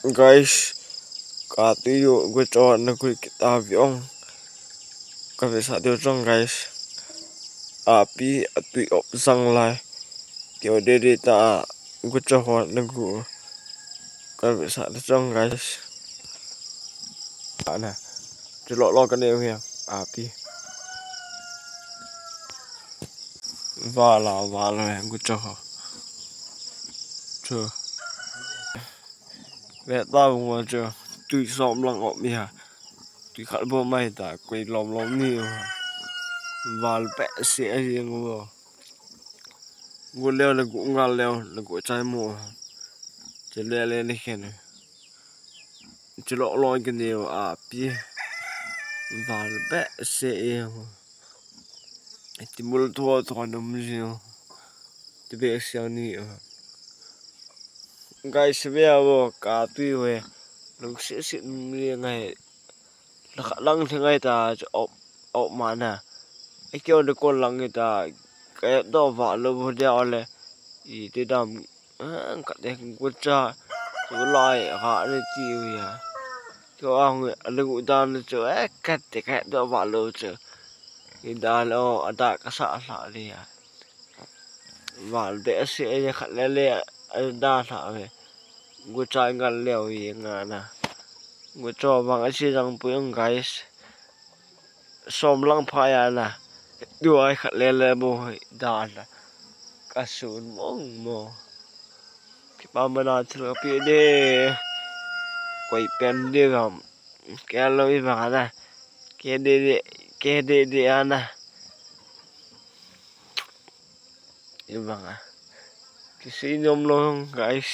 Guys, katuyo gue cowok negeri kita biong kami saat itu guys api atui op sang lai kyo dede ta gue cowok negeri kami saat itu guys ana celok lo kan ya api vala yang gue cowok chưa mẹ tao mua chưa tùy xóm lăng ọm nha tùy khát bơ mày ta quay lom nhiều và vẽ sẽ riêng ngô ngô leo là cũng ngal leo là cũng trái mùa chỉ leo lên đi khen này chỉ lọ loi cái nhiều à bia và vẽ sẽ riêng thì mua thua thua nấm riêng thì vẽ sẽ nhiều guys bây cả tuy về lúc sẽ riêng này là khả năng thế này ta ộp ộp mà nè cái kêu được con lăng người ta cái đó vả lâu vô đeo này thì tôi đam cả đêm quân cha số lại hạ đi tiêu à cho ông người ngụy đan chờ cắt để cái đó vả lâu chờ thì đa lo ở đại các xã xã đi à và để sẽ khát lẽ lẽ đa xã về quân trai ngăn leo gì ngà nè quân cho bằng cái gì rằng bữa guys xóm lăng phai à nè đuôi khát lẽ lẽ bôi đa nè cá sấu mông mồ cái bao mà nó thừa phía đi quay pen đi gầm cái lối vào nè cái đi nè như vậy cái xí nhôm luôn guys